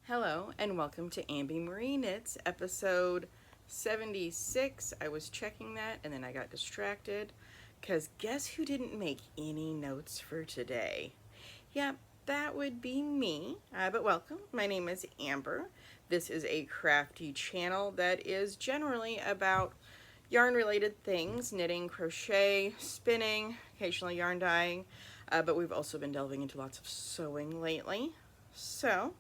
Hello and welcome to Ambi Marie Knits episode 76. I was checking that and then I got distracted because guess who didn't make any notes for today? Yeah, that would be me, but welcome. My name is Amber. This is a crafty channel that is generally about yarn related things, knitting, crochet, spinning, occasionally yarn dyeing, but we've also been delving into lots of sewing lately. So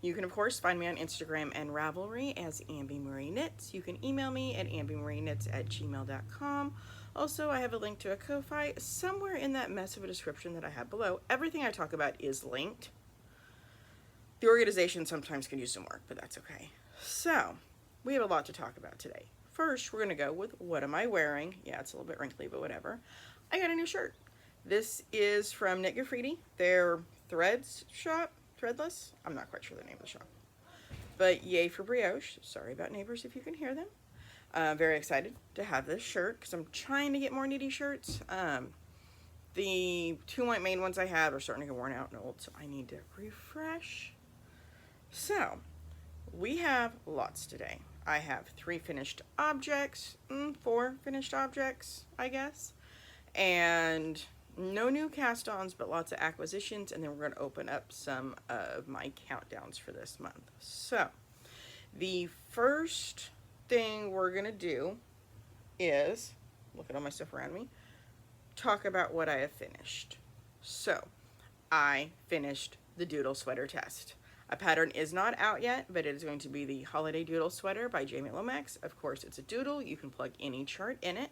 you can, of course, find me on Instagram and Ravelry as Ambi Marie Knits. You can email me at ambimarieknits@gmail.com. Also, I have a link to a Ko-Fi somewhere in that mess of a description that I have below. Everything I talk about is linked. The organization sometimes can use some work, but that's okay. So, we have a lot to talk about today. First, we're going to go with what am I wearing? Yeah, it's a little bit wrinkly, but whatever. I got a new shirt. This is from Knit Graffiti, their threads shop. Threadless? I'm not quite sure the name of the shop. But yay for brioche. Sorry about neighbors if you can hear them. Very excited to have this shirt because I'm trying to get more knitty shirts. The two white main ones I have are starting to get worn out and old, so I need to refresh. So, we have lots today. I have 3 finished objects, 4 finished objects, I guess. And no new cast ons, but lots of acquisitions, and then we're going to open up some of my countdowns for this month. So, the first thing we're going to do is, look at all my stuff around me, talk about what I have finished. So, I finished the Doodle Sweater test. A pattern is not out yet, but it is going to be the Holiday Doodle Sweater by Jamie Lomax. Of course, it's a doodle. You can plug any chart in it.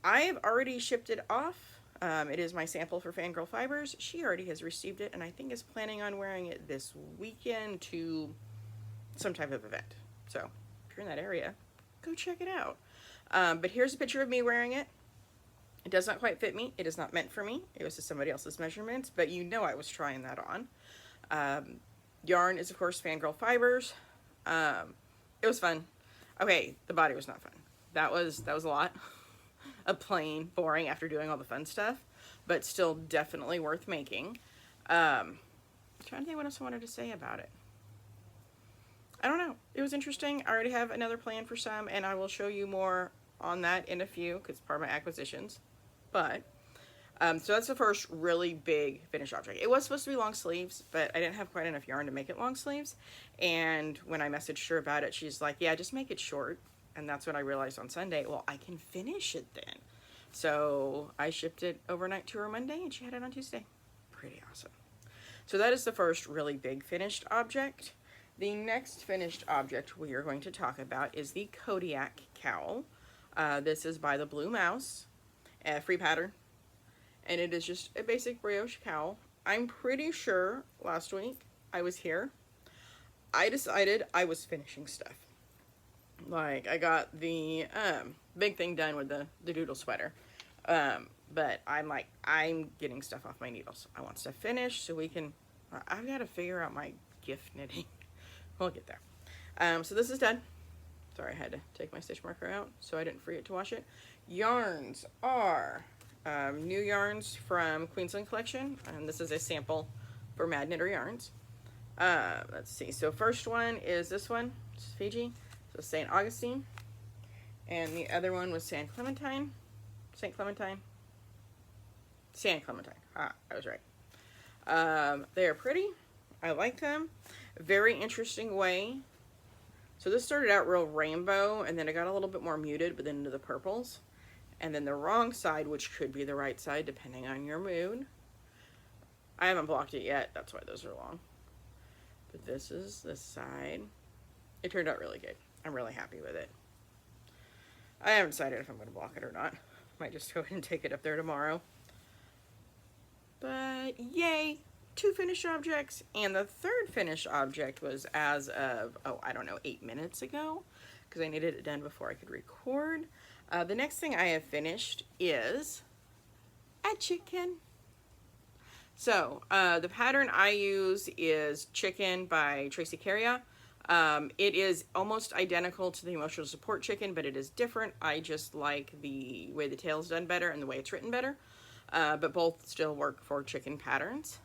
I have already shipped it off. It is my sample for Fangirl Fibers. She already has received it and I think is planning on wearing it this weekend to some type of event. So if you're in that area, go check it out. But here's a picture of me wearing it. It does not quite fit me. It is not meant for me. It was to somebody else's measurements, but you know I was trying that on. Yarn is of course Fangirl Fibers. It was fun. Okay, the body was not fun. That was a lot. A plain boring after doing all the fun stuff, but still definitely worth making. I'm trying to think what else I wanted to say about it. I don't know. It was interesting. I already have another plan for some, and I will show you more on that in a few because it's part of my acquisitions. But so that's the first really big finished object. It was supposed to be long sleeves, but I didn't have quite enough yarn to make it long sleeves. And when I messaged her about it, she's like, "Yeah, just make it short." And that's when I realized on Sunday, well, I can finish it then. So I shipped it overnight to her Monday and she had it on Tuesday. Pretty awesome. So that is the first really big finished object. The next finished object we are going to talk about is the Kodiak Cowl. This is by the Blue Mouse, a free pattern. And it is just a basic brioche cowl. I'm pretty sure last week I was here. I decided I was finishing stuff. Like, I got the big thing done with the Doodle Sweater. But I'm getting stuff off my needles. I want stuff finished so we can, I've got to figure out my gift knitting. We'll get there. So this is done. Sorry, I had to take my stitch marker out so I didn't forget to wash it. Yarns are new yarns from Queensland Collection. And this is a sample for Mad Knitter Yarns. Let's see. So first one is this one. It's Fiji. So St. Augustine, and the other one was San Clementine. St. Clementine. San Clementine. Ah, I was right. They are pretty. I like them. Very interesting way. So this started out real rainbow, and then it got a little bit more muted, but then into the purples. And then the wrong side, which could be the right side, depending on your mood. I haven't blocked it yet. That's why those are long. But this is this side. It turned out really good. I'm really happy with it. I haven't decided if I'm going to block it or not. Might just go ahead and take it up there tomorrow. But yay! 2 finished objects. And the third finished object was as of, oh, I don't know, 8 minutes ago. Because I needed it done before I could record. The next thing I have finished is a chicken. So, the pattern I use is Chicken by Tracy Carrier. It is almost identical to the Emotional Support Chicken, but it is different. I just like the way the tail's done better and the way it's written better. But both still work for chicken patterns.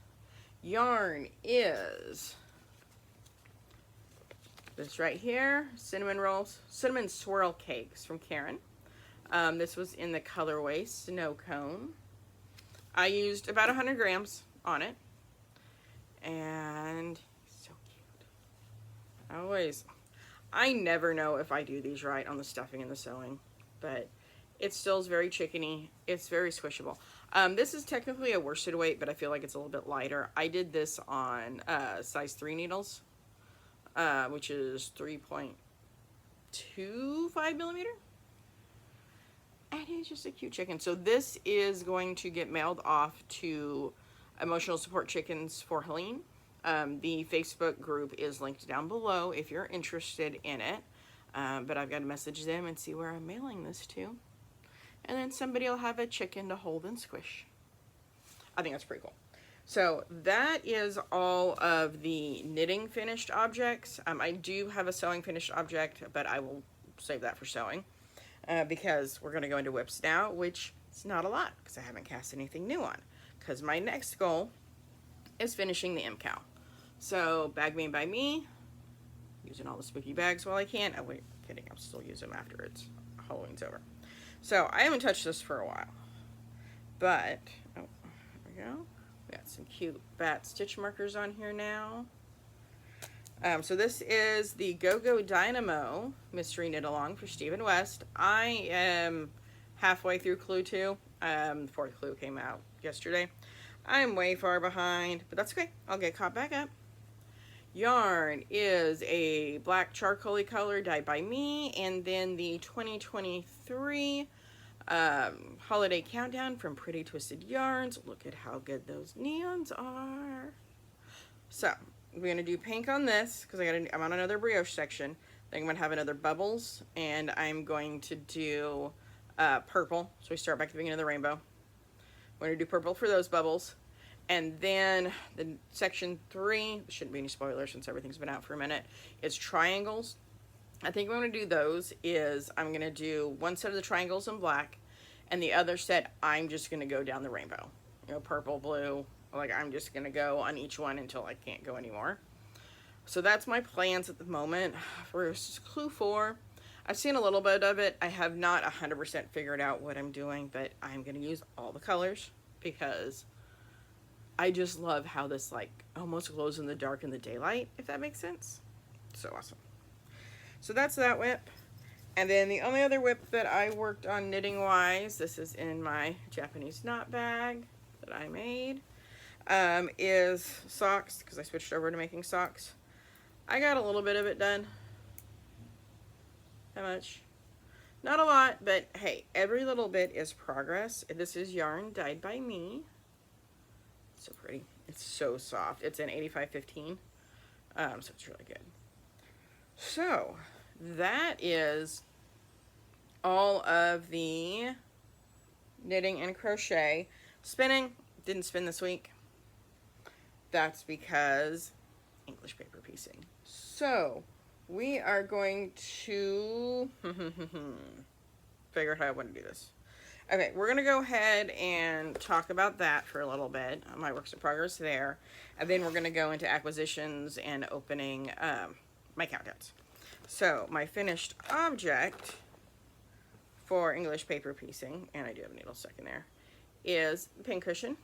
Yarn is This right here, cinnamon rolls, cinnamon swirl cakes from Karen. This was in the colorway Snow Cone. I used about 100 grams on it. And so cute. I never know if I do these right on the stuffing and the sewing, but it still is very chickeny. It's very squishable. This is technically a worsted weight, but I feel like it's a little bit lighter. I did this on size 3 needles, which is 3.25 millimeter. And it's just a cute chicken. So this is going to get mailed off to Emotional Support Chickens for Helene. The Facebook group is linked down below if you're interested in it. But I've got to message them and see where I'm mailing this to. And then somebody will have a chicken to hold and squish. I think that's pretty cool. So that is all of the knitting finished objects. I do have a sewing finished object, but I will save that for sewing. Because we're going to go into whips now, which is not a lot because I haven't cast anything new on. Because my next goal is finishing the MKAL. So bag made by me, using all the spooky bags while I can. Oh wait, kidding, I'll still use them after Halloween's over. So I haven't touched this for a while. But, oh, there we go. We got some cute bat stitch markers on here now. So this is the Go Go Dynamo Mystery Knit Along for Stephen West. I am halfway through Clue 2. The fourth Clue came out yesterday. I'm way far behind, but that's okay. I'll get caught back up. Yarn is a black charcoal-y color dyed by me, and then the 2023 Holiday Countdown from Pretty Twisted Yarns. Look at how good those neons are. So we're gonna do pink on this because I'm on another brioche section. Then I'm gonna have another bubbles, and I'm going to do purple. So we start back at the beginning of the rainbow. We're gonna do purple for those bubbles, and then the section 3 shouldn't be any spoilers since everything's been out for a minute. It's triangles. I think what I'm gonna do those is I'm gonna do one set of the triangles in black, and the other set I'm just gonna go down the rainbow. You know, purple, blue. Like, I'm just going to go on each one until I can't go anymore. So that's my plans at the moment for Clue 4. I've seen a little bit of it. I have not 100% figured out what I'm doing, but I'm going to use all the colors because I just love how this, like, almost glows in the dark in the daylight, if that makes sense. So awesome. So that's that whip. And then the only other whip that I worked on knitting-wise, this is in my Japanese knot bag that I made. Is socks, because I switched over to making socks. I got a little bit of it done. How much? Not a lot, but hey, every little bit is progress. This is yarn dyed by me. It's so pretty. It's so soft. It's an 8515. So it's really good. So that is all of the knitting and crochet. Spinning, didn't spin this week. That's because English paper piecing. So we are going to figure out how I want to do this. Okay, we're going to go ahead and talk about that for a little bit. My works in progress there. And then we're going to go into acquisitions and opening my countdowns. So my finished object for English paper piecing, and I do have a needle stuck in there, is pin cushion.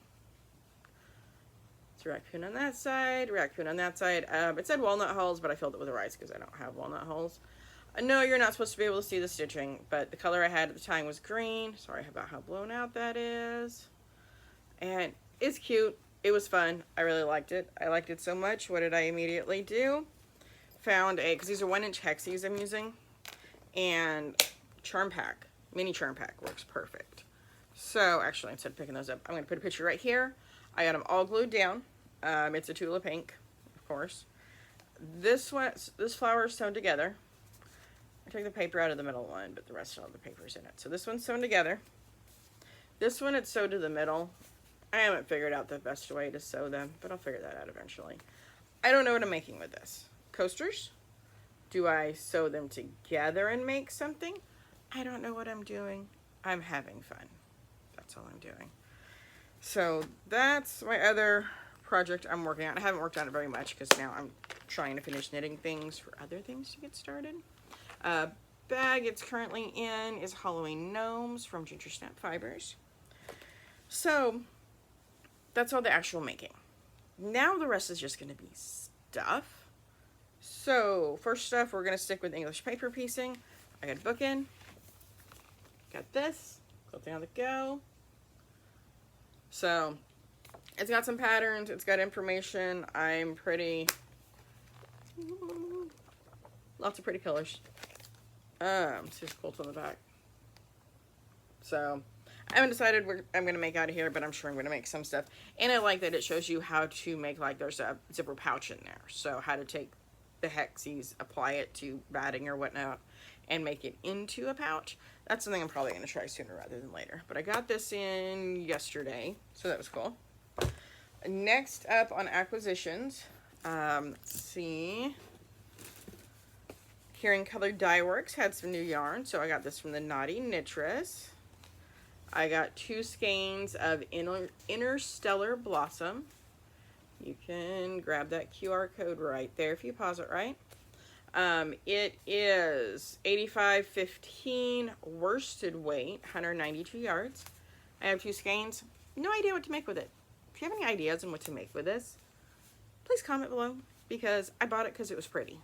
It's raccoon on that side, raccoon on that side. It said walnut hulls, but I filled it with rice because I don't have walnut hulls. No, you're not supposed to be able to see the stitching, but the color I had at the time was green. Sorry about how blown out that is. And it's cute. It was fun. I really liked it. I liked it so much. What did I immediately do? Found because these are 1-inch hexies I'm using. And charm pack, mini charm pack works perfect. So actually, instead of picking those up, I'm going to put a picture right here. I got them all glued down. It's a Tula pink, of course. This flower is sewn together. I took the paper out of the middle one, but the rest of all the paper is in it. So this one's sewn together. This one, it's sewed to the middle. I haven't figured out the best way to sew them, but I'll figure that out eventually. I don't know what I'm making with this. Coasters? Do I sew them together and make something? I don't know what I'm doing. I'm having fun. That's all I'm doing. So that's my other project I'm working on. I haven't worked on it very much because now I'm trying to finish knitting things for other things to get started. Bag it's currently in is Halloween Gnomes from Ginger Snap Fibers. So that's all the actual making. Now the rest is just going to be stuff. So first stuff, we're going to stick with English paper piecing. I got a book in. Got this. Quilting on the go. So it's got some patterns. It's got information. I'm pretty... Lots of pretty colors. Just quilts on the back. So I haven't decided what I'm going to make out of here, but I'm sure I'm going to make some stuff. And I like that it shows you how to make, like, there's a zipper pouch in there. So how to take the hexies, apply it to batting or whatnot, and make it into a pouch. That's something I'm probably going to try sooner rather than later. But I got this in yesterday, so that was cool. Next up on acquisitions, let's see. Here in Divinedyeworks had some new yarn, so I got this from the Knotty Knittress. I got 2 skeins of Interstellar Blossom. You can grab that QR code right there if you pause it right. It is 85.15 worsted weight, 192 yards. I have 2 skeins. No idea what to make with it. If you have any ideas on what to make with this, please comment below, because I bought it because it was pretty.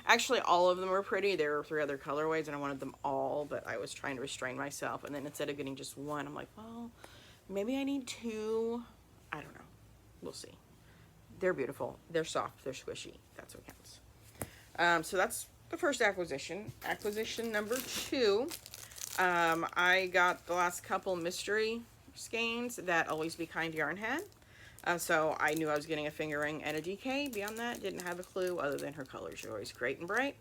Actually, all of them were pretty. There were 3 other colorways, and I wanted them all, but I was trying to restrain myself. And then instead of getting just one, I'm like, well, maybe I need 2. I don't know. We'll see. They're beautiful. They're soft. They're squishy. That's what counts. So that's the first acquisition. Acquisition number 2. I got the last couple mystery skeins that Always Be Kind yarn had. So I knew I was getting a fingering and a DK. Beyond that, didn't have a clue other than her colors are always great and bright.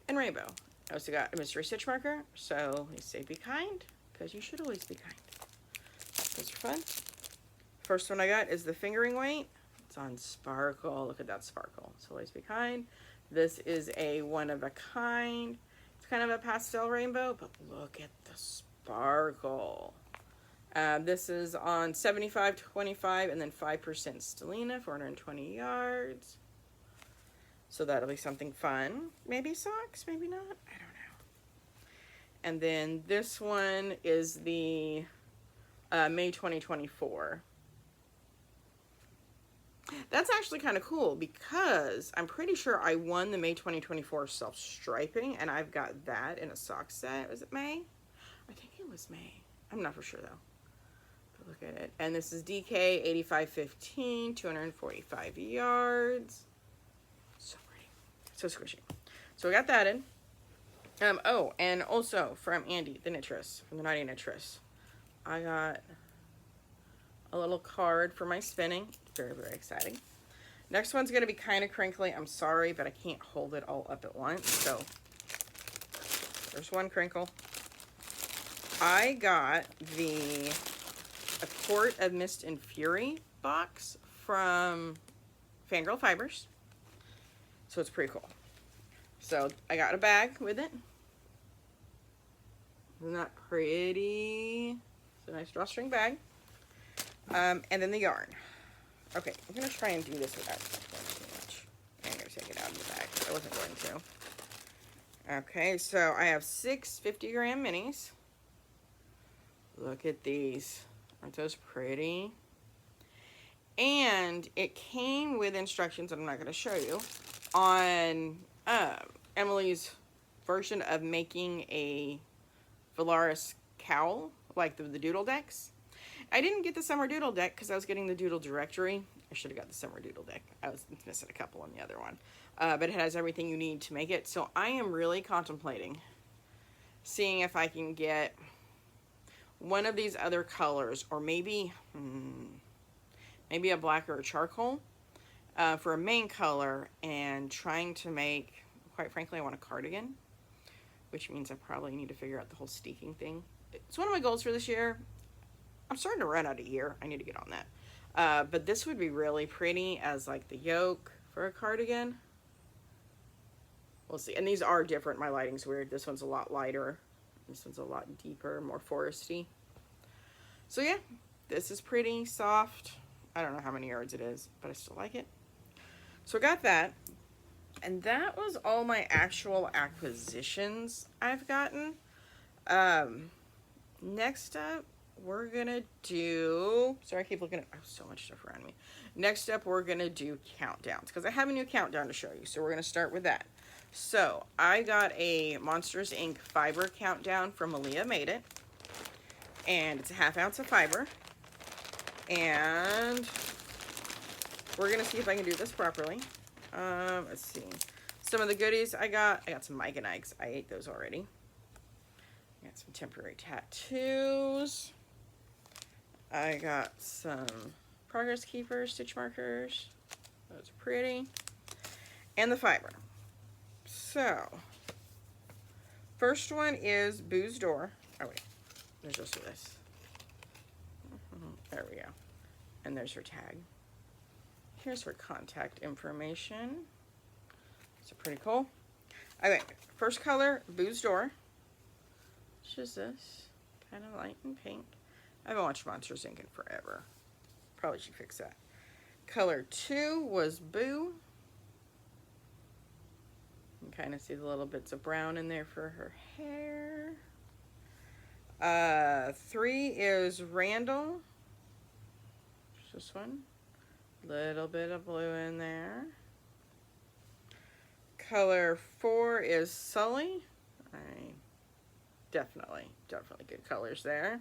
And rainbow. I also got a mystery stitch marker. So they say be kind, because you should always be kind. Those are fun. First one I got is the fingering weight. It's on sparkle. Look at that sparkle. So always be kind. This is a one of a kind. It's kind of a pastel rainbow, but look at the sparkle. This is on 75.25 and then 5% stellina, 420 yards. So that'll be something fun. Maybe socks, maybe not. I don't know. And then this one is the May 2024. That's actually kind of cool because I'm pretty sure I won the May 2024 self-striping, and I've got that in a sock set. Was it May? I think it was May. I'm not for sure though. But look at it. And this is DK 85.15, 245 yards. So pretty. So squishy. So we got that in. Oh, and also from Andy, the Knittress, from the Knotty Knittress, I got a little card for my spinning. Very, very exciting. Next one's going to be kind of crinkly. I'm sorry, but I can't hold it all up at once. So there's one crinkle. I got a Quart of Mist and Fury box from Fangirl Fibers. So it's pretty cool. So I got a bag with it. Isn't that pretty? It's a nice drawstring bag. And then the yarn. Okay, I'm going to try and do this without too much. I'm going to take it out of the bag. I wasn't going to. Okay, so I have 6 50-gram minis. Look at these. Aren't those pretty? And it came with instructions, I'm not going to show you, on Emily's version of making a Valaris cowl, like the Doodle decks. I didn't get the Summer Doodle deck because I was getting the Doodle directory. I should have got the Summer Doodle deck. I was missing a couple on the other one. But it has everything you need to make it. So I am really contemplating seeing if I can get one of these other colors, or maybe a black or a charcoal for a main color, and trying to make, quite frankly, I want a cardigan, which means I probably need to figure out the whole steeking thing. It's one of my goals for this year. I'm starting to run out of year. I need to get on that. But this would be really pretty as like the yoke for a cardigan. We'll see. And these are different. My lighting's weird. This one's a lot lighter. This one's a lot deeper, more foresty. So yeah, this is pretty soft. I don't know how many yards it is, but I still like it. So I got that. And that was all my actual acquisitions I've gotten. Next up, we're gonna do, sorry, I keep looking at, oh, so much stuff around me. Next up, we're gonna do countdowns, because I have a new countdown to show you, so we're gonna start with that. So, I got a Monsters Inc. fiber countdown from Aaliyah Made It, and it's a 1/2 ounce of fiber, and we're gonna see if I can do this properly. Let's see. Some of the goodies I got some Mike and Ike's. I ate those already. I got some temporary tattoos. I got some progress keepers, stitch markers. Those are pretty. And the fiber. So, first one is Boo's Door. Oh wait, there's also this. There we go. And there's her tag. Here's her contact information. So pretty cool. Okay, first color, Boo's Door. Which is this. Kind of light and pink. I haven't watched Monsters Inc. in forever. Probably should fix that. Color 2 was Boo. You can kind of see the little bits of brown in there for her hair. 3 is Randall. This one. Little bit of blue in there. Color 4 is Sully. Definitely good colors there.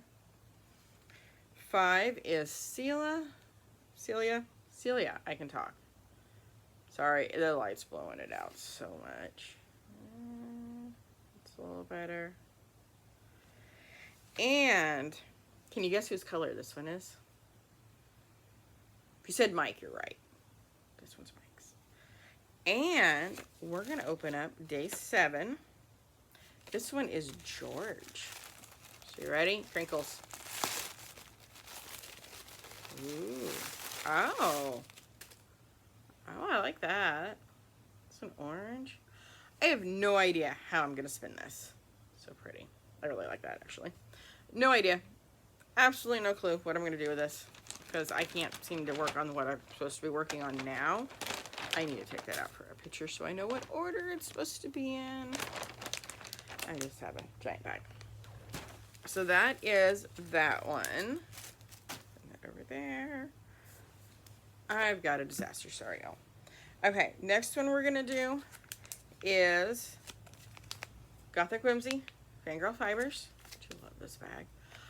5 is Celia, I can talk. Sorry, the light's blowing it out so much. It's a little better. And, can you guess whose color this one is? If you said Mike, you're right. This one's Mike's. And we're going to open up day 7. This one is George. So you ready? Crinkles. Ooh. Oh. Oh, I like that. It's an orange. I have no idea how I'm going to spin this. So pretty. I really like that, actually. No idea. Absolutely no clue what I'm going to do with this. Because I can't seem to work on what I'm supposed to be working on now. I need to take that out for a picture so I know what order it's supposed to be in. I just have a giant bag. So that is that one. Put that over there. I've got a disaster, sorry y'all. Okay, next one we're gonna do is Gothic Whimsy, Fangirl Fibers. I love this bag.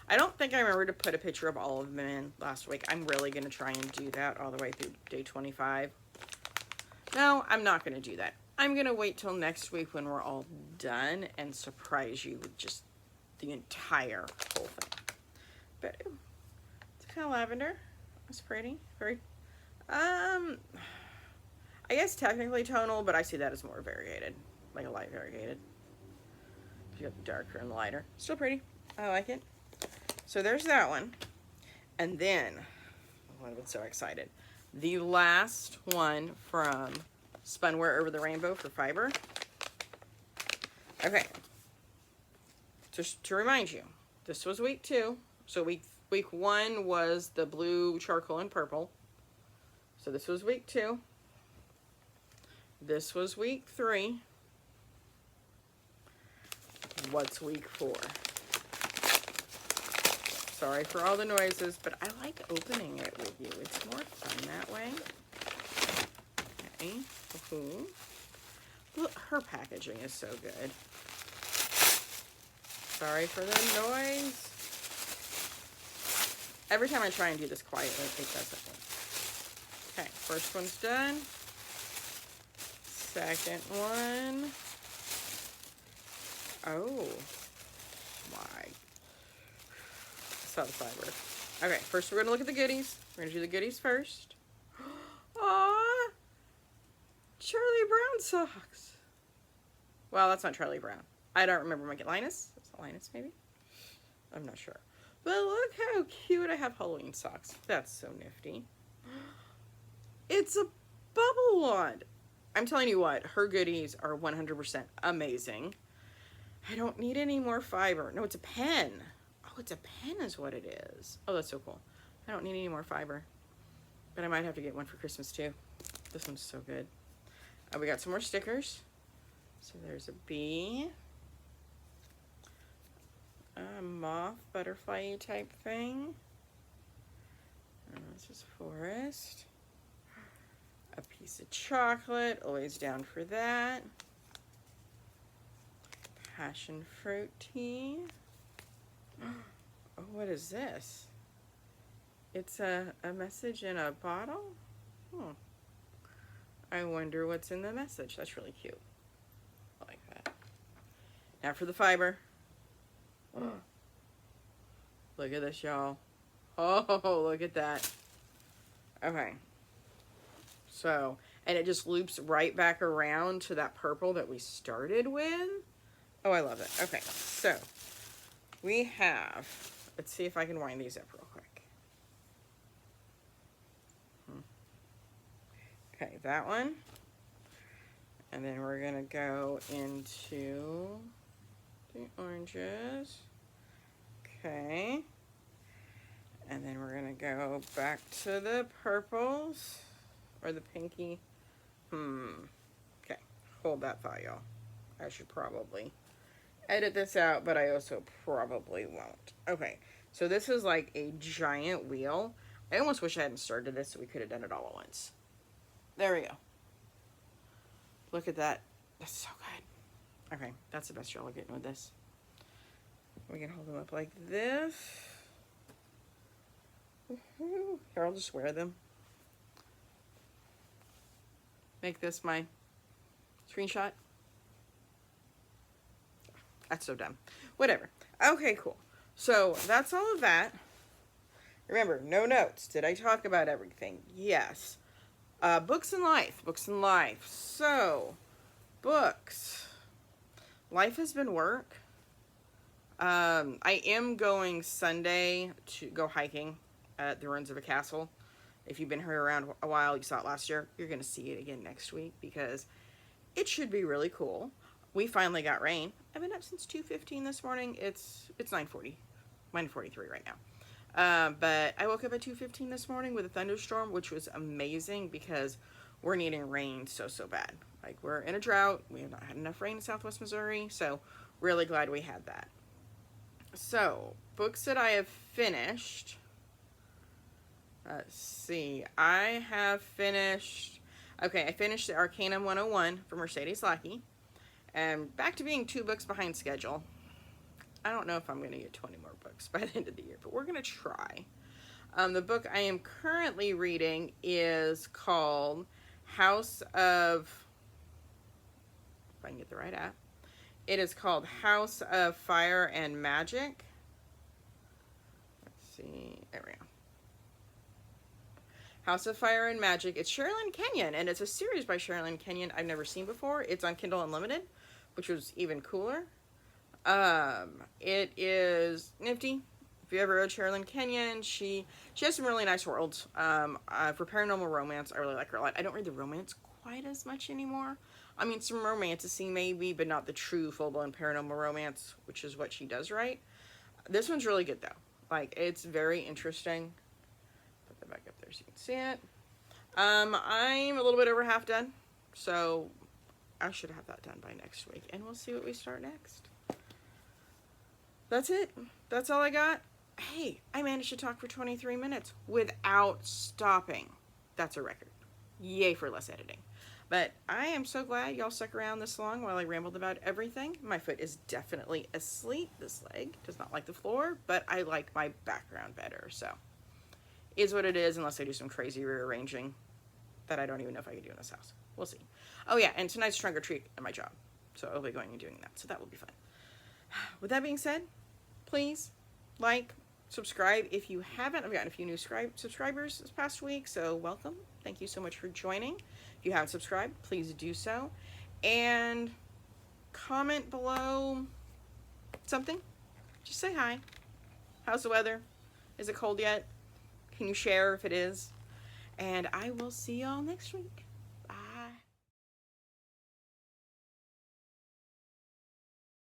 I don't think I remember to put a picture of all of them in last week. I'm really gonna try and do that all the way through day 25. No, I'm not gonna do that. I'm gonna wait till next week when we're all done and surprise you with just the entire whole thing. But it's kind of lavender. It's pretty. Very, I guess technically tonal, but I see that as more variegated, like a light variegated. You got the darker and the lighter. Still pretty. I like it. So there's that one. And then, oh, I've been so excited. The last one from Spun Ware Over the Rainbow for fiber. Okay. Just to remind you, this was week 2. So week 1 was the blue, charcoal, and purple. So this was week 2. This was week 3. What's week 4? Sorry for all the noises, but I like opening it with you. It's more fun that way. Okay. Look, her packaging is so good. Sorry for the noise. Every time I try and do this quietly, it doesn't work. Okay, first one's done. Second one. Oh my. I saw the fiber. Okay, first we're going to look at the goodies. We're going to do the goodies first. Aww. Charlie Brown socks. Well, that's not Charlie Brown. I don't remember my Linus. Is it Linus, maybe? I'm not sure. But look how cute I have Halloween socks. That's so nifty. It's a bubble wand. I'm telling you what, her goodies are 100% amazing. I don't need any more fiber. No, it's a pen. Oh, it's a pen is what it is. Oh, that's so cool. I don't need any more fiber. But I might have to get one for Christmas too. This one's so good. We got some more stickers. So there's a bee, a moth, butterfly type thing. This is forest. A piece of chocolate, always down for that. Passion fruit tea. Oh, what is this? It's a message in a bottle? Hmm. I wonder what's in the message. That's really cute. I like that. Now for the fiber. Look at this, y'all. Oh, look at that. Okay. So, and it just loops right back around to that purple that we started with. Oh, I love it. Okay, so we have, let's see if I can wind these up real quick. Okay, that one. And then we're gonna go into the oranges. Okay. And then we're gonna go back to the purples. Or the pinky. Okay, hold that thought, y'all. I should probably edit this out, but I also probably won't. Okay, so this is like a giant wheel. I almost wish I hadn't started this so we could have done it all at once. There we go. Look at that. That's so good. Okay, that's the best y'all are getting with this. We can hold them up like this. Here, I'll just wear them. Make this my screenshot. That's so dumb. Whatever. Okay, cool. So that's all of that. Remember, no notes. Did I talk about everything? Yes. Books and life. Books and life. So, books. Life has been work. I am going Sunday to go hiking at the ruins of a castle. If you've been here around a while, you saw it last year, you're going to see it again next week because it should be really cool. We finally got rain. I've been up since 2:15 this morning. It's 9:40, 9:43 right now. But I woke up at 2:15 this morning with a thunderstorm, which was amazing because we're needing rain so bad. Like, we're in a drought. We have not had enough rain in Southwest Missouri, so really glad we had that. So, books that I have finished. Let's see. I have finished... Okay, I finished the Arcanum 101 for Mercedes Lackey. And back to being 2 books behind schedule. I don't know if I'm going to get 20 more books by the end of the year, but we're going to try. The book I am currently reading is called House of... If I can get the right app. It is called House of Fire and Magic. Let's see. There we go. House of Fire and Magic. It's Sherilyn Kenyon, and it's a series by Sherilyn Kenyon I've never seen before. It's on Kindle Unlimited, which was even cooler. It is nifty. If you ever read Sherilyn Kenyon, she has some really nice worlds. For paranormal romance, I really like her a lot. I don't read the romance quite as much anymore. I mean, some romanticy maybe, but not the true full-blown paranormal romance, which is what she does write. This one's really good, though. Like, it's very interesting. Put that back up there so you can see it. I'm a little bit over half done, so I should have that done by next week, and we'll see what we start next. That's it. That's all I got. Hey, I managed to talk for 23 minutes without stopping. That's a record. Yay for less editing. But I am so glad y'all stuck around this long while I rambled about everything. My foot is definitely asleep. This leg does not like the floor, but I like my background better. So, is what it is, unless I do some crazy rearranging that I don't even know if I can do in this house. We'll see. Oh yeah, and tonight's trunk or treat at my job. So I'll be going and doing that. So that will be fun. With that being said, please like, subscribe if you haven't. I've gotten a few new subscribers this past week, so welcome. Thank you so much for joining. If you haven't subscribed, please do so. And comment below something. Just say hi. How's the weather? Is it cold yet? Can you share if it is? And I will see y'all next week.